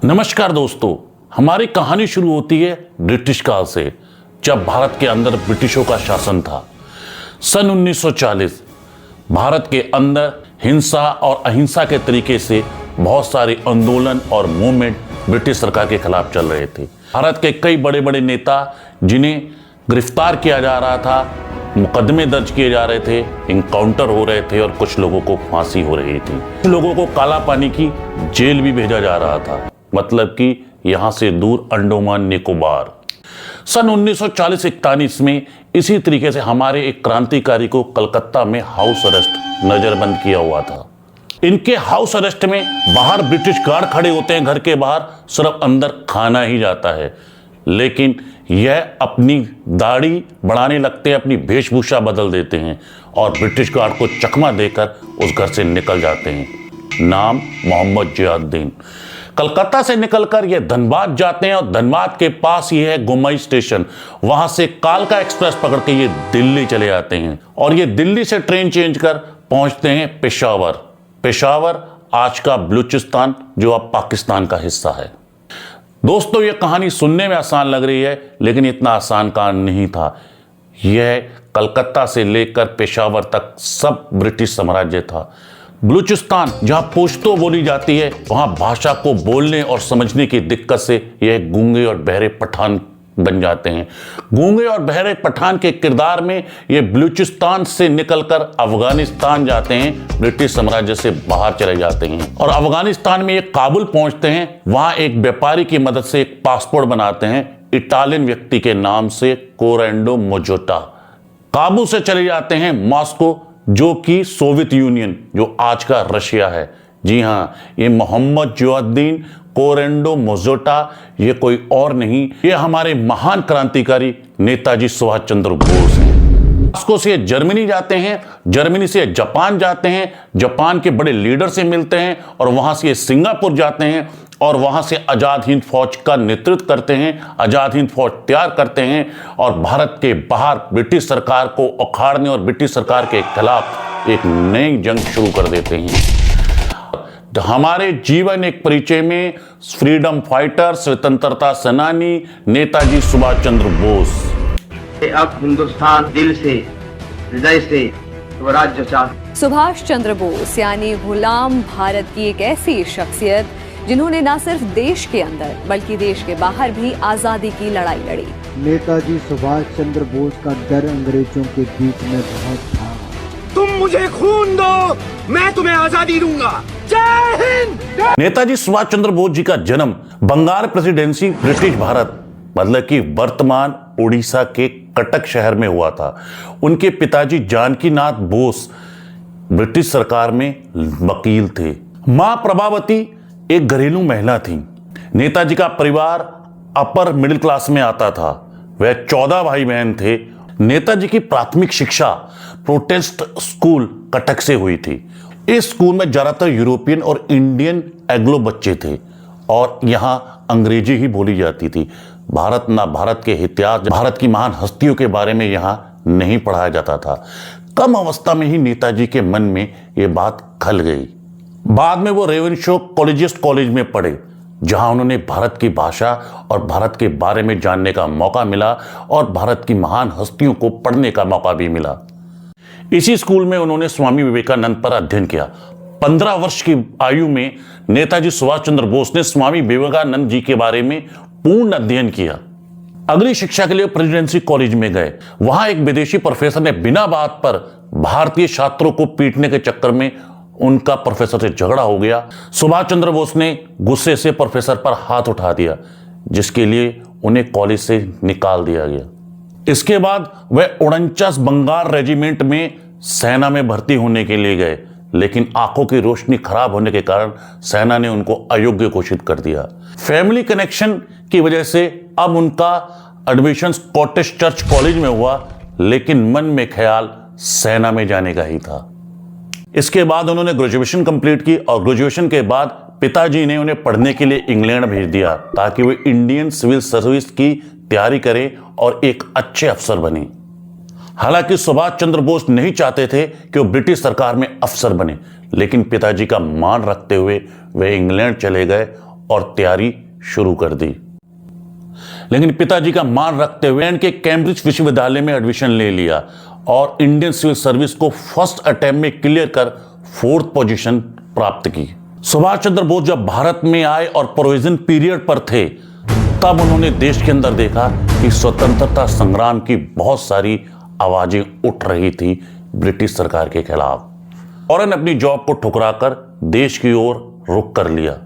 नमस्कार दोस्तों, हमारी कहानी शुरू होती है ब्रिटिश काल से, जब भारत के अंदर ब्रिटिशों का शासन था। सन 1940 भारत के अंदर हिंसा और अहिंसा के तरीके से बहुत सारे आंदोलन और मूवमेंट ब्रिटिश सरकार के खिलाफ चल रहे थे। भारत के कई बड़े बड़े नेता जिन्हें गिरफ्तार किया जा रहा था, मुकदमे दर्ज किए जा रहे थे, इनकाउंटर हो रहे थे और कुछ लोगों को फांसी हो रही थी। कुछ लोगों को काला पानी की जेल भी भेजा जा रहा था, मतलब कि यहां से दूर अंडोमान निकोबार। सन 1940-41 में इसी तरीके से हमारे एक क्रांतिकारी को कलकत्ता में हाउस अरेस्ट नजरबंद किया हुआ था। इनके हाउस अरेस्ट में बाहर ब्रिटिश गार्ड खड़े होते हैं, घर के बाहर, सिर्फ अंदर खाना ही जाता है। लेकिन यह अपनी दाढ़ी बढ़ाने लगते हैं, अपनी वेशभूषा बदल देते हैं और ब्रिटिश गार्ड को चकमा देकर उस घर से निकल जाते हैं। नाम मोहम्मद जियाउद्दीन। कलकत्ता से निकलकर ये धनबाद जाते हैं और धनबाद के पास ही है गुमई स्टेशन। वहां से कालका एक्सप्रेस पकड़ के ये दिल्ली चले जाते हैं और ये दिल्ली से ट्रेन चेंज कर पहुंचते हैं पेशावर। पेशावर आज का बलूचिस्तान, जो अब पाकिस्तान का हिस्सा है। दोस्तों, ये कहानी सुनने में आसान लग रही है, लेकिन इतना आसान काम नहीं था। यह कलकत्ता से लेकर पेशावर तक सब ब्रिटिश साम्राज्य था। बलूचिस्तान, जहां पुश्तो बोली जाती है, वहां भाषा को बोलने और समझने की दिक्कत से यह गूंगे और बहरे पठान बन जाते हैं। गूंगे और बहरे पठान के किरदार में ये बलूचिस्तान से निकलकर अफगानिस्तान जाते हैं, ब्रिटिश साम्राज्य से बाहर चले जाते हैं और अफगानिस्तान में ये काबुल पहुंचते हैं। वहां एक व्यापारी की मदद से एक पासपोर्ट बनाते हैं इटालियन व्यक्ति के नाम से, कोरेंडो मोजोटा। काबुल से चले जाते हैं मॉस्को, जो कि सोवियत यूनियन, जो आज का रशिया है। जी हाँ, ये मोहम्मद जियाउद्दीन कोरेंडो मोजोटा ये कोई और नहीं, ये हमारे महान क्रांतिकारी नेताजी सुभाष चंद्र बोस हैं। मॉस्को से जर्मनी जाते हैं, जर्मनी से जापान जाते हैं, जापान के बड़े लीडर से मिलते हैं और वहां से सिंगापुर जाते हैं और वहां से आजाद हिंद फौज का नेतृत्व करते हैं, आजाद हिंद फौज तैयार करते हैं और भारत के बाहर ब्रिटिश सरकार को उखाड़ने और ब्रिटिश सरकार के खिलाफ एक नई जंग शुरू कर देते हैं। हमारे जीवन एक परिचय में फ्रीडम फाइटर, स्वतंत्रता सेनानी नेताजी सुभाष चंद्र बोस। अब हिंदुस्तान दिल से, हृदय से स्वराज्य चाहता। सुभाष चंद्र बोस यानी गुलाम भारत की एक ऐसी शख्सियत जिन्होंने न सिर्फ देश के अंदर बल्कि देश के बाहर भी आजादी की लड़ाई लड़ी। नेताजी सुभाष चंद्र बोस का डर अंग्रेजों के बीच में बहुत था। तुम मुझे खून दो, मैं तुम्हें आजादी दूंगा। जय हिंद। नेताजी सुभाष चंद्र बोस जी का जन्म बंगाल प्रेसिडेंसी, ब्रिटिश भारत, मतलब कि वर्तमान उड़ीसा के कटक शहर में हुआ था। उनके पिताजी जानकीनाथ बोस ब्रिटिश सरकार में वकील थे। मां प्रभावती एक घरेलू महिला थी। नेताजी का परिवार अपर मिडिल क्लास में आता था। वह 14 भाई बहन थे। नेताजी की प्राथमिक शिक्षा प्रोटेस्ट स्कूल कटक से हुई थी। इस स्कूल में ज्यादातर यूरोपियन और इंडियन एग्लो बच्चे थे और यहां अंग्रेजी ही बोली जाती थी। भारत के इतिहास, भारत की महान हस्तियों के बारे में यहां नहीं पढ़ाया जाता था। कम अवस्था में ही नेताजी के मन में यह बात खल गई। बाद में वो रेवेनशो कॉलेजिस्ट कॉलेज में पढ़े, जहां उन्होंने भारत की भाषा और भारत के बारे में जानने का मौका मिला और भारत की महान हस्तियों को पढ़ने का मौका भी मिला। इसी स्कूल में उन्होंने स्वामी विवेकानंद पर अध्ययन किया। 15 वर्ष की आयु में नेताजी सुभाष चंद्र बोस ने स्वामी विवेकानंद जी के बारे में पूर्ण अध्ययन किया। अगली शिक्षा के लिए प्रेसिडेंसी कॉलेज में गए। वहां एक विदेशी प्रोफेसर ने बिना बात पर भारतीय छात्रों को पीटने के चक्कर में उनका प्रोफेसर से झगड़ा हो गया। सुभाष चंद्र बोस ने गुस्से से प्रोफेसर पर हाथ उठा दिया, जिसके लिए उन्हें कॉलेज से निकाल दिया गया। इसके बाद वह 49 बंगाल रेजिमेंट में सेना में भर्ती होने के लिए गए, लेकिन आंखों की रोशनी खराब होने के कारण सेना ने उनको अयोग्य घोषित कर दिया। फैमिली कनेक्शन की वजह से अब उनका एडमिशन स्कॉटिश चर्च कॉलेज में हुआ, लेकिन मन में ख्याल सेना में जाने का ही था। इसके बाद उन्होंने ग्रेजुएशन कंप्लीट की और ग्रेजुएशन के बाद पिताजी ने उन्हें पढ़ने के लिए इंग्लैंड भेज दिया, ताकि वे इंडियन सिविल सर्विस की तैयारी करें और एक अच्छे अफसर बने। हालांकि सुभाष चंद्र बोस नहीं चाहते थे कि वो ब्रिटिश सरकार में अफसर बने, लेकिन पिताजी का मान रखते हुए वे इंग्लैंड चले गए और तैयारी शुरू कर दी। लेकिन पिताजी का मान रखते हुए इंग्लैंड के कैम्ब्रिज विश्वविद्यालय में एडमिशन ले लिया और इंडियन सिविल सर्विस को फर्स्ट अटेम्प्ट में क्लियर कर 4th पोजीशन प्राप्त की। सुभाष चंद्र बोस जब भारत में आए और प्रोविजन पीरियड पर थे, तब उन्होंने देश के अंदर देखा कि स्वतंत्रता संग्राम की बहुत सारी आवाजें उठ रही थी ब्रिटिश सरकार के खिलाफ, और अपनी जॉब को ठुकराकर देश की ओर रुख कर लिया।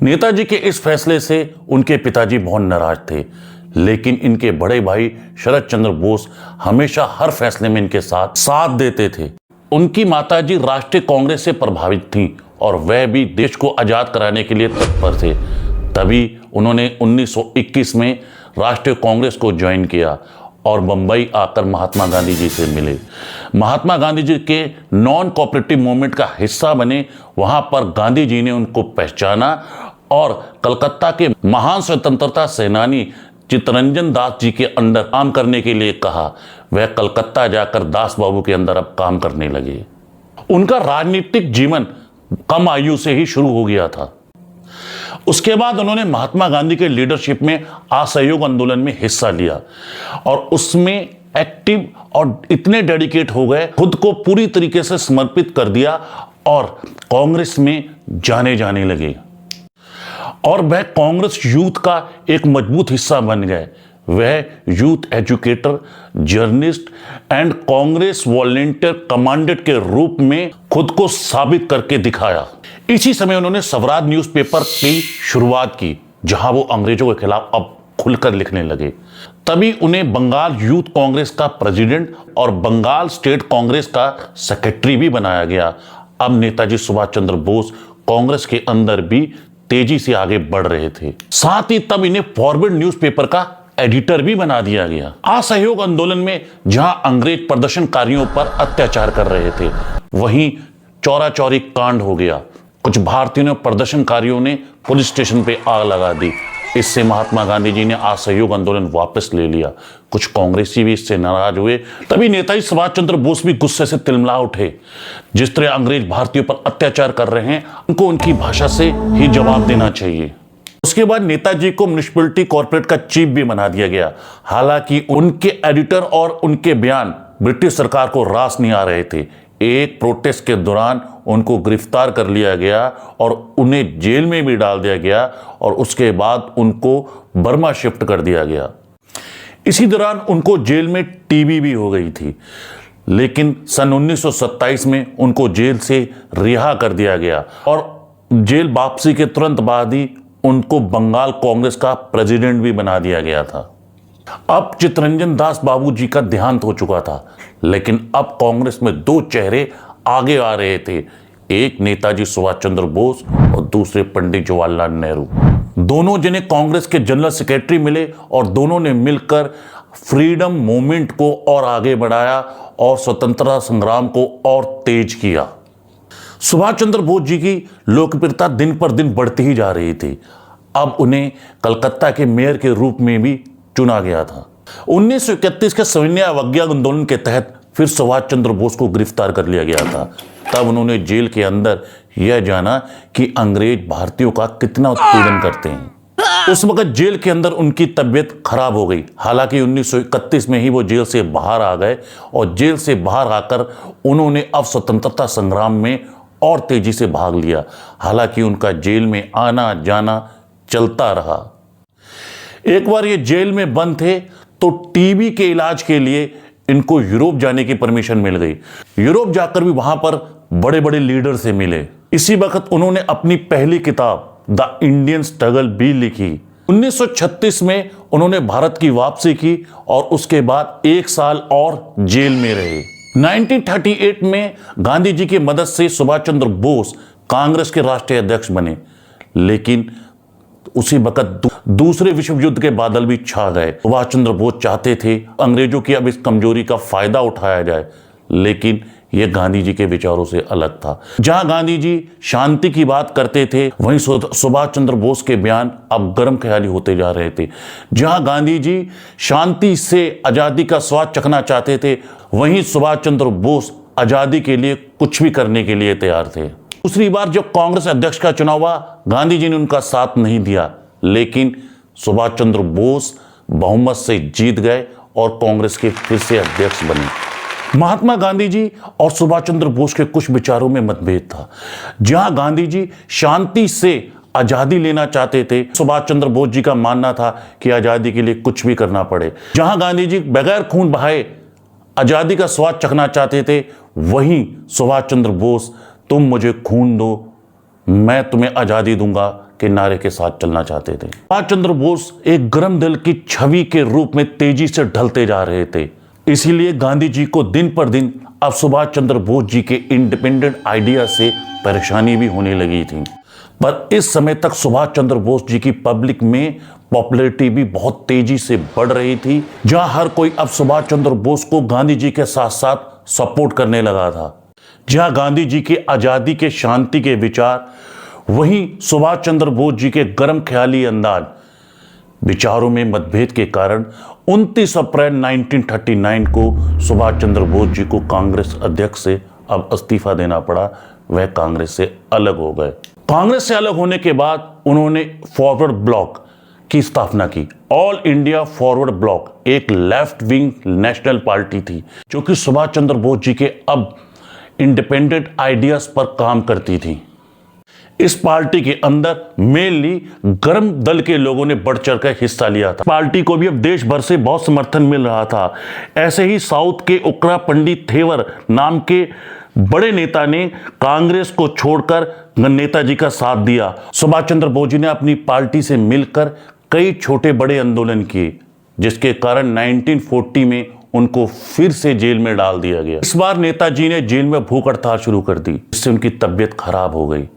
नेताजी के इस फैसले से उनके पिताजी बहुत नाराज थे, लेकिन इनके बड़े भाई शरद चंद्र बोस हमेशा हर फैसले में इनके साथ देते थे। उनकी माताजी राष्ट्रीय कांग्रेस से प्रभावित थीं और वह भी देश को आजाद कराने के लिए तत्पर थे। तभी उन्होंने 1921 में राष्ट्रीय कांग्रेस को ज्वाइन किया और बंबई आकर महात्मा गांधी जी से मिले। महात्मा गांधी जी के नॉन कोऑपरेटिव मूवमेंट का हिस्सा बने। वहां पर गांधी जी ने उनको पहचाना और कलकत्ता के महान स्वतंत्रता सेनानी चित्तरंजन दास जी के अंदर काम करने के लिए कहा। वह कलकत्ता जाकर दास बाबू के अंदर अब काम करने लगे। उनका राजनीतिक जीवन कम आयु से ही शुरू हो गया था। उसके बाद उन्होंने महात्मा गांधी के लीडरशिप में असहयोग आंदोलन में हिस्सा लिया और उसमें एक्टिव और इतने डेडिकेट हो गए, खुद को पूरी तरीके से समर्पित कर दिया और कांग्रेस में जाने लगे और वह कांग्रेस यूथ का एक मजबूत हिस्सा बन गए। वह youth educator, journalist and Congress volunteer commandant के रूप में खुद को साबित करके दिखाया। इसी समय उन्होंने स्वराज न्यूज़पेपर की शुरुआत की, जहां वो अंग्रेजों के खिलाफ अब खुलकर लिखने लगे। तभी उन्हें बंगाल यूथ कांग्रेस का प्रेसिडेंट और बंगाल स्टेट कांग्रेस का सेक्रेटरी भी बनाया गया। अब नेताजी सुभाष चंद्र बोस कांग्रेस के अंदर भी तेजी से आगे बढ़ रहे थे। साथ ही तब इन्हें फॉरवर्ड न्यूज़पेपर का एडिटर भी बना दिया गया। असहयोग आंदोलन में जहां अंग्रेज प्रदर्शनकारियों पर अत्याचार कर रहे थे, वहीं चौरा चौरी कांड हो गया। कुछ भारतीयों ने, प्रदर्शनकारियों ने पुलिस स्टेशन पे आग लगा दी। इससे महात्मा गांधी जी ने असहयोग आंदोलन वापस ले लिया। कुछ कांग्रेसी भी इससे नाराज हुए। तभी नेताजी सुभाष चंद्र बोस भी गुस्से से तिलमिला उठे। जिस तरह अंग्रेज भारतीयों पर अत्याचार कर रहे हैं, उनको उनकी भाषा से ही जवाब देना चाहिए। उसके बाद नेताजी को म्युनिसिपैलिटी कॉर्पोरेट का चीफ भी बना दिया गया। हालांकि उनके एडिटर और उनके बयान ब्रिटिश सरकार को रास नहीं आ रहे थे। एक प्रोटेस्ट के दौरान उनको गिरफ्तार कर लिया गया और उन्हें जेल में भी डाल दिया गया और उसके बाद उनको बर्मा शिफ्ट कर दिया गया। इसी दौरान उनको जेल में टीबी भी हो गई थी, लेकिन सन 1927 में उनको जेल से रिहा कर दिया गया और जेल वापसी के तुरंत बाद ही उनको बंगाल कांग्रेस का प्रेसिडेंट भी बना दिया गया था। अब चित्तरंजन दास बाबू जी का देहांत हो चुका था, लेकिन अब कांग्रेस में दो चेहरे आगे आ रहे थे। एक नेताजी सुभाष चंद्र बोस और दूसरे पंडित जवाहरलाल नेहरू। दोनों जिन्हें कांग्रेस के जनरल सेक्रेटरी मिले और दोनों ने मिलकर फ्रीडम मूवमेंट को और आगे बढ़ाया और स्वतंत्रता संग्राम को और तेज किया। सुभाष चंद्र बोस जी की लोकप्रियता दिन पर दिन बढ़ती ही जा रही थी। अब उन्हें कलकत्ता के मेयर के रूप में भी चुना गया था। 1931 के सविनय अवज्ञा आंदोलन के तहत फिर सुभाष चंद्र बोस को गिरफ्तार कर लिया गया था। तब उन्होंने जेल के अंदर यह जाना कि अंग्रेज भारतीयों का कितना उत्पीड़न करते हैं। उस वक्त जेल के अंदर उनकी तबीयत खराब हो गई। हालांकि 1931 में ही वो जेल से बाहर आ गए और जेल से बाहर आकर उन्होंने अब स्वतंत्रता संग्राम में और तेजी से भाग लिया। हालांकि उनका जेल में आना जाना चलता रहा। एक बार ये जेल में बंद थे तो टीबी के इलाज के लिए इनको यूरोप जाने की परमिशन मिल गई। यूरोप जाकर भी वहां पर बड़े बड़े लीडर से मिले। इसी वक्त उन्होंने अपनी पहली किताब द इंडियन स्ट्रगल भी लिखी। 1936 में उन्होंने भारत की वापसी की और उसके बाद 1 साल और जेल में रहे। 1938 में गांधी जी की मदद से सुभाष चंद्र बोस कांग्रेस के राष्ट्रीय अध्यक्ष बने, लेकिन उसी वक्त दूसरे विश्व युद्ध के बादल भी छा गए। सुभाष चंद्र बोस चाहते थे अंग्रेजों की अब इस कमजोरी का फायदा उठाया जाए, लेकिन यह गांधी जी के विचारों से अलग था। जहां गांधी जी शांति की बात करते थे, वहीं सुभाष चंद्र बोस के बयान अब गर्म ख्याली होते जा रहे थे। जहां गांधी जी शांति से आजादी का स्वाद चखना चाहते थे, वहीं सुभाष चंद्र बोस आजादी के लिए कुछ भी करने के लिए तैयार थे। दूसरी बार जब कांग्रेस अध्यक्ष का चुनाव हुआ, गांधी जी ने उनका साथ नहीं दिया, लेकिन सुभाष चंद्र बोस बहुमत से जीत गए और कांग्रेस के फिर से अध्यक्ष बने। महात्मा गांधी जी और सुभाष चंद्र बोस के कुछ विचारों में मतभेद था। जहां गांधी जी शांति से आजादी लेना चाहते थे, सुभाष चंद्र बोस जी का मानना था कि आजादी के लिए कुछ भी करना पड़े। जहां गांधी जी बगैर खून बहाए आजादी का स्वाद चखना चाहते थे, वहीं सुभाष चंद्र बोस तुम मुझे खून दो, मैं तुम्हें आजादी दूंगा के नारे के साथ चलना चाहते थे। सुभाष चंद्र बोस एक गर्म दिल की छवि के रूप में तेजी से ढलते जा रहे थे। इसीलिए गांधी जी को दिन पर दिन अब सुभाष चंद्र बोस जी के इंडिपेंडेंट आइडिया से परेशानी भी होने लगी थी। पर इस समय तक सुभाष चंद्र बोस जी की पब्लिक में पॉपुलैरिटी भी बहुत तेजी से बढ़ रही थी, जहां हर कोई अब सुभाष चंद्र बोस को गांधी जी के साथ साथ सपोर्ट करने लगा था। जहां गांधी जी के आजादी के शांति के विचार, वहीं सुभाष चंद्र बोस जी के गर्म ख्याली अंदाज, विचारों में मतभेद के कारण 29 अप्रैल 1939 को सुभाष चंद्र बोस जी को कांग्रेस अध्यक्ष से अब इस्तीफा देना पड़ा। वह कांग्रेस से अलग हो गए। कांग्रेस से अलग होने के बाद उन्होंने फॉरवर्ड ब्लॉक की स्थापना की। ऑल इंडिया फॉरवर्ड ब्लॉक एक लेफ्ट विंग नेशनल पार्टी थी, जो कि सुभाष चंद्र बोस जी के अब इंडिपेंडेंट आइडियाज पर काम करती थी। इस पार्टी के अंदर मेनली गर्म दल के लोगों ने बढ़ चढ़कर हिस्सा लिया था। पार्टी को भी अब देश भर से बहुत समर्थन मिल रहा था। ऐसे ही साउथ के उकरा पंडित थेवर नाम के बड़े नेता ने कांग्रेस को छोड़कर नेताजी का साथ दिया। सुभाष चंद्र बोस जी ने अपनी पार्टी से मिलकर कई छोटे बड़े आंदोलन किए, जिसके कारण 1940 में उनको फिर से जेल में डाल दिया गया। इस बार नेताजी ने जेल में भूख हड़ताल शुरू कर दी, जिससे उनकी तबीयत खराब हो गई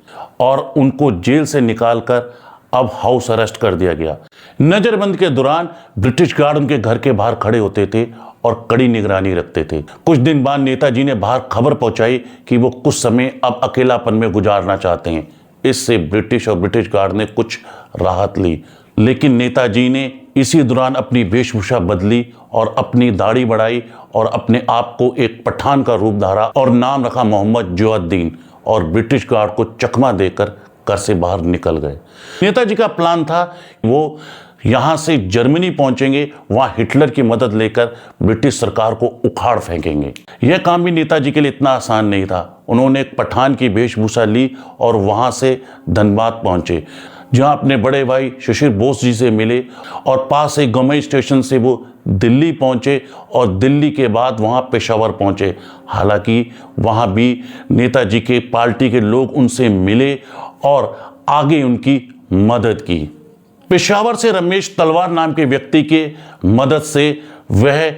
और उनको जेल से निकालकर अब हाउस अरेस्ट कर दिया गया। नजरबंद के दौरान ब्रिटिश गार्ड उनके घर के बाहर खड़े होते थे और कड़ी निगरानी रखते थे। कुछ दिन बाद नेताजी ने बाहर खबर पहुंचाई कि वो कुछ समय अब अकेलापन में गुजारना चाहते हैं। इससे ब्रिटिश और ब्रिटिश गार्ड ने कुछ राहत ली, लेकिन नेताजी ने इसी दौरान अपनी वेशभूषा बदली और अपनी दाढ़ी बढ़ाई और अपने आप को एक पठान का रूप धारा और नाम रखा मोहम्मद जियाउद्दीन, और ब्रिटिश गार्ड को चकमा देकर घर से बाहर निकल गए। नेताजी का प्लान था वो यहां से जर्मनी पहुंचेंगे, वहां हिटलर की मदद लेकर ब्रिटिश सरकार को उखाड़ फेंकेंगे। यह काम भी नेताजी के लिए इतना आसान नहीं था। उन्होंने एक पठान की वेशभूषा ली और वहां से धनबाद पहुंचे, जहां अपने बड़े भाई शिशिर बोस जी से मिले और पास एक गमई स्टेशन से वो दिल्ली पहुंचे और दिल्ली के बाद वहां पेशावर पहुंचे। हालांकि वहां भी नेताजी के पार्टी के लोग उनसे मिले और आगे उनकी मदद की। पेशावर से रमेश तलवार नाम के व्यक्ति के मदद से वह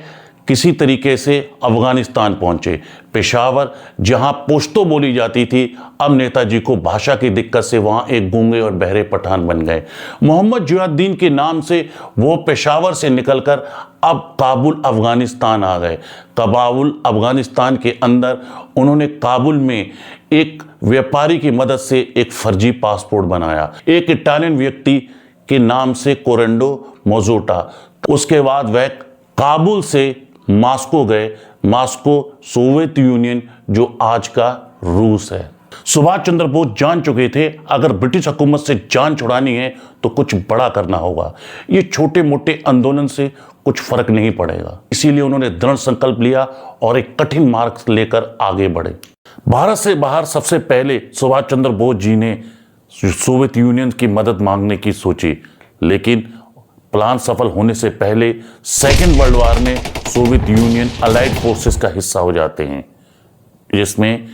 किसी तरीके से अफगानिस्तान पहुंचे। पेशावर जहां पुश्तो बोली जाती थी, अब नेताजी को भाषा की दिक्कत से वहां एक गूंगे और बहरे पठान बन गए। मोहम्मद जियाउद्दीन के नाम से वो पेशावर से निकलकर अब काबुल अफगानिस्तान आ गए। काबुल अफगानिस्तान के अंदर उन्होंने काबुल में एक व्यापारी की मदद से एक फर्जी पासपोर्ट बनाया, एक इटालियन व्यक्ति के नाम से कोरेंडो मोजोटा। उसके बाद वह काबुल से मॉस्को गए। मॉस्को सोवियत यूनियन, जो आज का रूस है। सुभाष चंद्र बोस जान चुके थे अगर ब्रिटिश हुकूमत से जान छुड़ानी है तो कुछ बड़ा करना होगा। ये छोटे मोटे आंदोलन से कुछ फर्क नहीं पड़ेगा। इसीलिए उन्होंने दृढ़ संकल्प लिया और एक कठिन मार्ग लेकर आगे बढ़े। भारत से बाहर सबसे पहले सुभाष चंद्र बोस जी ने सोवियत यूनियन की मदद मांगने की सोची, लेकिन प्लान सफल होने से पहले सेकेंड वर्ल्ड वार में सोवियत यूनियन अलाइड फोर्सेस का हिस्सा हो जाते हैं, जिसमें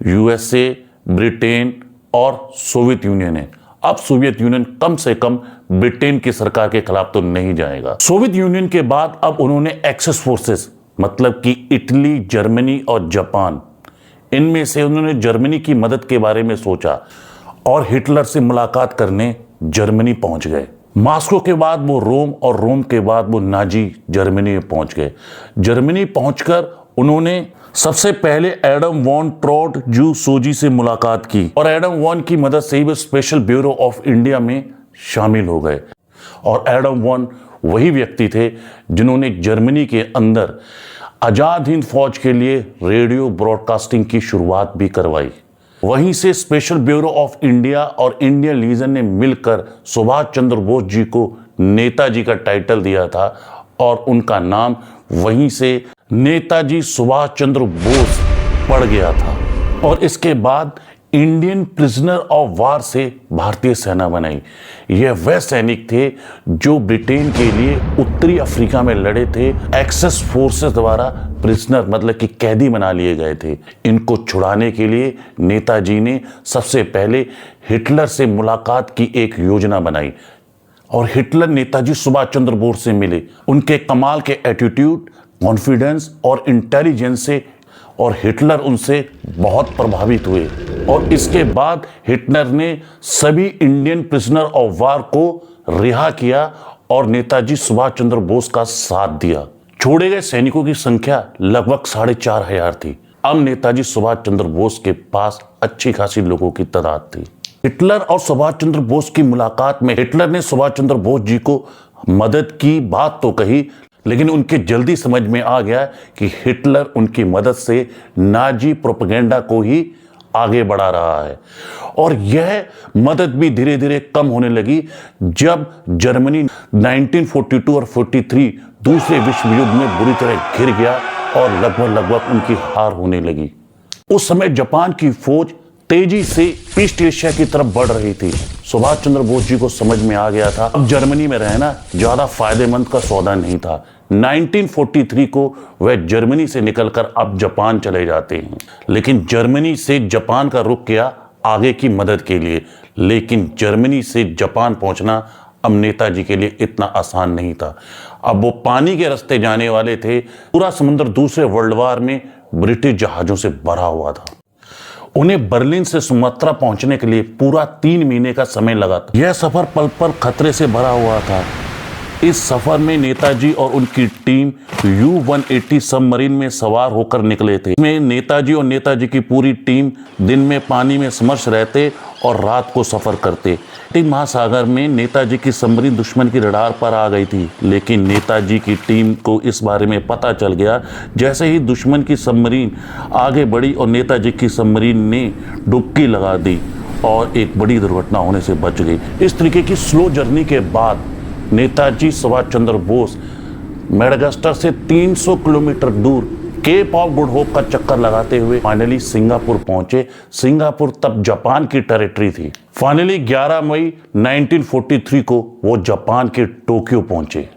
यूएसए, ब्रिटेन और सोवियत यूनियन है। अब सोवियत यूनियन कम से कम ब्रिटेन की सरकार के खिलाफ तो नहीं जाएगा। सोवियत यूनियन के बाद अब उन्होंने एक्सेस फोर्सेस, मतलब कि इटली, जर्मनी और जापान, इनमें से उन्होंने जर्मनी की मदद के बारे में सोचा और हिटलर से मुलाकात करने जर्मनी पहुंच गए। मॉस्को के बाद वो रोम और रोम के बाद वो नाजी जर्मनी में पहुंच गए। जर्मनी पहुंचकर उन्होंने सबसे पहले एडम वॉन ट्रॉट जू सोजी से मुलाकात की और एडम वॉन की मदद से ही वो स्पेशल ब्यूरो ऑफ इंडिया में शामिल हो गए। और एडम वॉन वही व्यक्ति थे जिन्होंने जर्मनी के अंदर आजाद हिंद फौज के लिए रेडियो ब्रॉडकास्टिंग की शुरुआत भी करवाई। वहीं से स्पेशल ब्यूरो ऑफ इंडिया और इंडियन लीजन ने मिलकर सुभाष चंद्र बोस जी को नेताजी का टाइटल दिया था और उनका नाम वहीं से नेताजी सुभाष चंद्र बोस पड़ गया था। और इसके बाद इंडियन प्रिजनर ऑफ वार से भारतीय सेना बनाई। यह वह सैनिक थे जो ब्रिटेन के लिए उत्तरी अफ्रीका में लड़े थे। एक्सेस फोर्सेस द्वारा प्रिजनर मतलब कि कैदी बना लिए गए थे। इनको छुड़ाने के लिए नेताजी ने सबसे पहले हिटलर से मुलाकात की एक योजना बनाई और हिटलर नेताजी सुभाष चंद्र बोस से मिले। उनके कमाल के एटीट्यूड, कॉन्फिडेंस और इंटेलिजेंस से और हिटलर उनसे बहुत प्रभावित हुए और इसके बाद हिटलर ने सभी इंडियन प्रिजनर ऑफ वार को रिहा किया और नेताजी सुभाष चंद्र बोस का साथ दिया। छोड़े गए सैनिकों की संख्या लगभग 4,500 थी। अब नेताजी सुभाष चंद्र बोस के पास अच्छी खासी लोगों की तादाद थी। हिटलर और सुभाष चंद्र बोस की मुलाकात में हिटलर ने सुभाष चंद्र बोस जी को मदद की बात तो कही, लेकिन उनके जल्दी समझ में आ गया कि हिटलर उनकी मदद से नाजी प्रोपेगेंडा को ही आगे बढ़ा रहा है। और यह मदद भी धीरे धीरे कम होने लगी जब जर्मनी 1942 और 43 दूसरे विश्व युद्ध में बुरी तरह घिर गया और लगभग उनकी हार होने लगी। उस समय जापान की फौज तेजी से ईस्ट एशिया की तरफ बढ़ रही थी। सुभाष चंद्र बोस जी को समझ में आ गया था अब जर्मनी में रहना ज्यादा फायदेमंद का सौदा नहीं था। 1943 को वह जर्मनी से निकलकर अब जापान चले जाते हैं, लेकिन जर्मनी से जापान का रुख किया आगे की मदद के लिए। लेकिन जर्मनी से जापान पहुंचना अब नेताजी के लिए इतना आसान नहीं था। अब वो पानी के रास्ते जाने वाले थे। पूरा समुद्र दूसरे वर्ल्ड वार में ब्रिटिश जहाजों से भरा हुआ था। उन्हें बर्लिन से सुमात्रा पहुंचने के लिए पूरा 3 महीने का समय लगा था। यह सफर पल पल खतरे से भरा हुआ था। इस सफर में नेताजी और उनकी टीम U-180 सबमरीन में सवार होकर निकले थे। इसमें नेताजी और नेताजी की पूरी टीम दिन में पानी में समर्श रहते और रात को सफर करते। महासागर में नेताजी की सबमरीन दुश्मन की रडार पर आ गई थी, लेकिन नेताजी की टीम को इस बारे में पता चल गया। जैसे ही दुश्मन की सबमरीन आगे बढ़ी और नेताजी की सबमरीन ने डुबकी लगा दी और एक बड़ी दुर्घटना होने से बच गई। इस तरीके की स्लो जर्नी के बाद नेताजी सुभाष चंद्र बोस मेडागास्कर से 300 किलोमीटर दूर केप ऑफ गुड होप का चक्कर लगाते हुए फाइनली सिंगापुर पहुंचे। सिंगापुर तब जापान की टेरिटरी थी। फाइनली 11 मई 1943 को वो जापान के टोक्यो पहुंचे।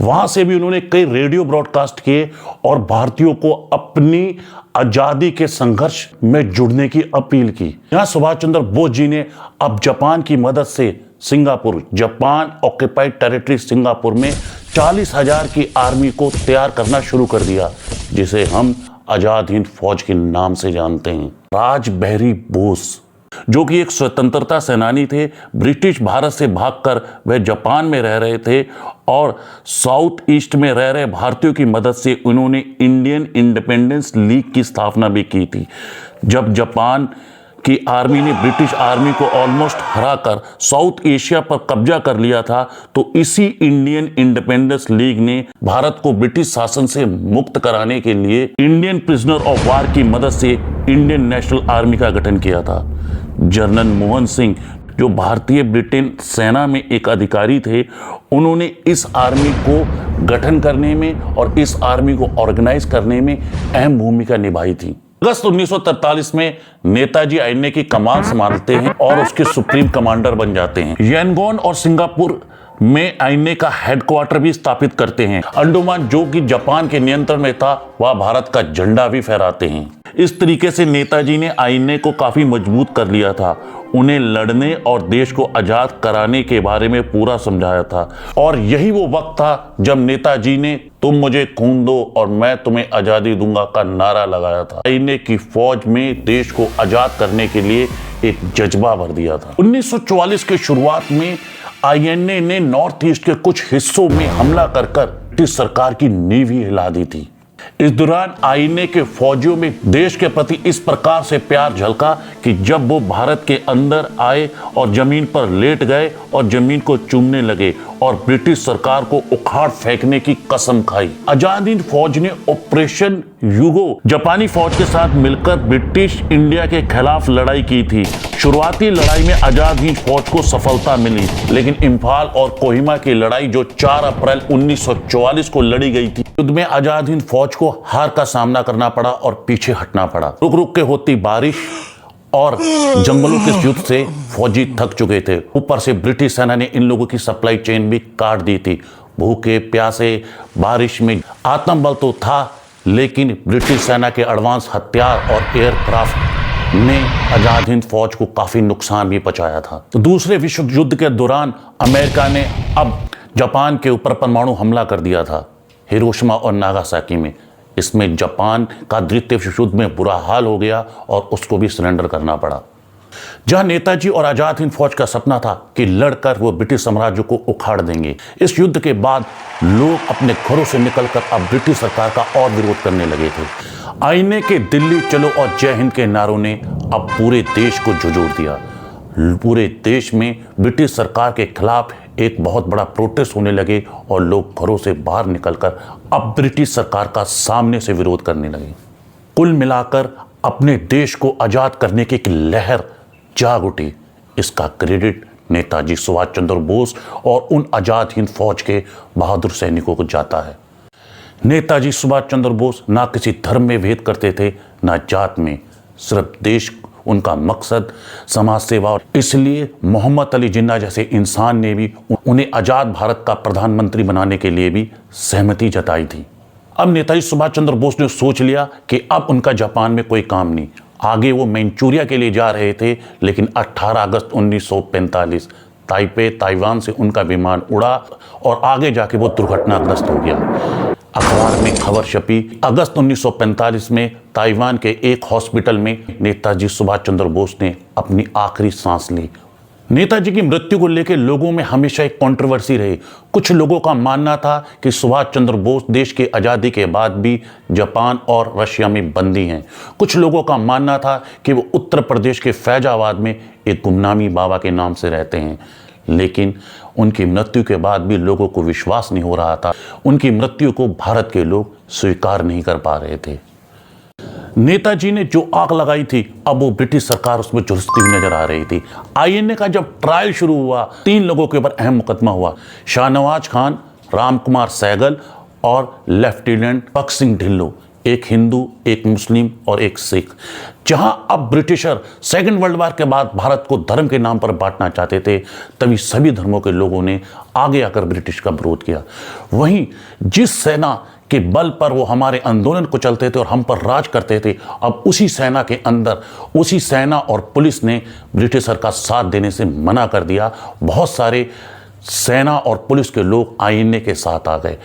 वहां से भी उन्होंने कई रेडियो ब्रॉडकास्ट किए और भारतीयों को अपनी आजादी के संघर्ष में जुड़ने की अपील की। यहां सुभाष चंद्र बोस जी ने अब जापान की मदद से Singapore, Japan occupied territory Singapore में 40,000 की आर्मी को तैयार करना शुरू कर दिया, जिसे हम आजाद हिंद फौज के नाम से जानते हैं। राजबिहारी बोस जो कि एक स्वतंत्रता सेनानी थे, ब्रिटिश भारत से भागकर वह जापान में रह रहे थे और साउथ ईस्ट में रह रहे भारतीयों की मदद से उन्होंने इंडियन इंडिपेंडेंस लीग की स्थापना भी की थी। जब जापान की आर्मी ने ब्रिटिश आर्मी को ऑलमोस्ट हराकर साउथ एशिया पर कब्जा कर लिया था, तो इसी इंडियन इंडिपेंडेंस लीग ने भारत को ब्रिटिश शासन से मुक्त कराने के लिए इंडियन प्रिजनर ऑफ वार की मदद से इंडियन नेशनल आर्मी का गठन किया था। जनरल मोहन सिंह जो भारतीय ब्रिटेन सेना में एक अधिकारी थे, उन्होंने इस आर्मी को गठन करने में और इस आर्मी को ऑर्गेनाइज करने में अहम भूमिका निभाई थी। अगस्त 1943 में नेताजी आईएनए की कमान संभालते हैं और उसके सुप्रीम कमांडर बन जाते हैं। यांगोन और सिंगापुर में आईएनए का हेडक्वार्टर भी स्थापित करते हैं। अंडमान जो कि जापान के नियंत्रण में था, वह भारत का झंडा भी फहराते हैं। इस तरीके से नेताजी ने आईएनए को काफी मजबूत कर लिया था। उन्हें लड़ने और देश को आजाद कराने के बारे में पूरा समझाया था। और यही वो वक्त था जब नेताजी ने तुम मुझे खून दो और मैं तुम्हें आजादी दूंगा का नारा लगाया था। आईएनए की फौज में देश को आजाद करने के लिए एक जज्बा भर दिया था। 1944 के शुरुआत में आईएनए ने नॉर्थ ईस्ट के कुछ हिस्सों में हमला कर ब्रिटिश सरकार की नींव ही हिला दी थी। इस दौरान आईएनए के फौजियों में देश के प्रति इस प्रकार से प्यार झलका कि जब वो भारत के अंदर आए और जमीन पर लेट गए और जमीन को चूमने लगे और ब्रिटिश सरकार को उखाड़ फेंकने की कसम खाई। आजाद हिंद फौज ने ऑपरेशन यूगो जापानी फौज के साथ मिलकर ब्रिटिश इंडिया के खिलाफ लड़ाई की थी। शुरुआती लड़ाई में आजाद हिंद फौज को सफलता मिली, लेकिन इम्फाल और कोहिमा की लड़ाई जो 4 अप्रैल 1944 को लड़ी गई थी, युद्ध में आजाद हिंद फौज को हार का सामना करना पड़ा और पीछे हटना पड़ा। रुक रुक के होती बारिश और जंगलों के युद्ध से फौजी थक चुके थे। ऊपर से ब्रिटिश सेना ने इन लोगों की सप्लाई चेन भी काट दी थी। भूखे प्यासे बारिश में आत्मबल तो था, लेकिन ब्रिटिश सेना के एडवांस हथियार और एयरक्राफ्ट ने आजाद हिंद फौज को काफी नुकसान भी पहुंचाया था। तो दूसरे विश्व युद्ध के दौरान अमेरिका ने अब जापान के ऊपर परमाणु हमला कर दिया था, हिरोशिमा और नागासाकी में। इसमें जापान का द्वितीय विश्व युद्ध में बुरा हाल हो गया और उसको भी सरेंडर करना पड़ा। जहां नेताजी और आजाद हिंद फौज का सपना था कि लड़कर वो ब्रिटिश साम्राज्य को उखाड़ देंगे, इस युद्ध के बाद लोग अपने घरों से निकलकर अब ब्रिटिश सरकार का और विरोध करने लगे थे। आईने के दिल्ली चलो और जय हिंद के नारों ने अब पूरे देश को झुझोर दिया। पूरे देश में ब्रिटिश सरकार के खिलाफ एक बहुत बड़ा प्रोटेस्ट होने लगे और लोग घरों से बाहर निकलकर अब ब्रिटिश सरकार का सामने से विरोध करने लगे। कुल मिलाकर अपने देश को आजाद करने की एक लहर जाग उठी। इसका क्रेडिट नेताजी सुभाष चंद्र बोस और उन आजाद हिंद फौज के बहादुर सैनिकों को जाता है। नेताजी सुभाष चंद्र बोस ना किसी धर्म में भेद करते थे, ना जात में, सिर्फ देश उनका मकसद समाज सेवा। और इसलिए मोहम्मद अली जिन्ना जैसे इंसान ने भी उन्हें आजाद भारत का प्रधानमंत्री बनाने के लिए भी सहमति जताई थी। अब नेताजी सुभाष चंद्र बोस ने सोच लिया कि अब उनका जापान में कोई काम नहीं। आगे वो मैनचुरिया के लिए जा रहे थे, लेकिन 18 अगस्त 1945 ताइपे ताइवान से उनका विमान उड़ा और आगे जाके वो दुर्घटनाग्रस्त हो गया। अखबार में खबर छपी, अगस्त 1945 में ताइवान के एक हॉस्पिटल में नेताजी सुभाष चंद्र बोस ने अपनी आखिरी सांस ली। नेताजी की मृत्यु को लेकर लोगों में हमेशा एक कंट्रोवर्सी रही। कुछ लोगों का मानना था कि सुभाष चंद्र बोस देश की आज़ादी के बाद भी जापान और रशिया में बंदी हैं। कुछ लोगों का मानना था कि वो उत्तर प्रदेश के फैजाबाद में एक गुमनामी बाबा के नाम से रहते हैं। लेकिन उनकी मृत्यु के बाद भी लोगों को विश्वास नहीं हो रहा था। उनकी मृत्यु को भारत के लोग स्वीकार नहीं कर पा रहे थे। नेताजी ने जो आग लगाई थी, अब वो ब्रिटिश सरकार उसमें झुलसती हुई नजर आ रही थी। आईएनए का जब ट्रायल शुरू हुआ, 3 लोगों के ऊपर अहम मुकदमा हुआ, शाहनवाज खान, राम कुमार सहगल और लेफ्टिनेंट भगत सिंह ढिल्लों, एक हिंदू, एक मुस्लिम और एक सिख। जहां अब ब्रिटिशर सेकेंड वर्ल्ड वॉर के बाद भारत को धर्म के नाम पर बांटना चाहते थे, तभी सभी धर्मों के लोगों ने आगे आकर ब्रिटिश का विरोध किया। वहीं जिस सेना के बल पर वो हमारे आंदोलन को चलते थे और हम पर राज करते थे, अब उसी सेना के अंदर उसी सेना और पुलिस ने ब्रिटिशर का साथ देने से मना कर दिया। बहुत सारे सेना और पुलिस के लोग आईएनए के साथ आ गए।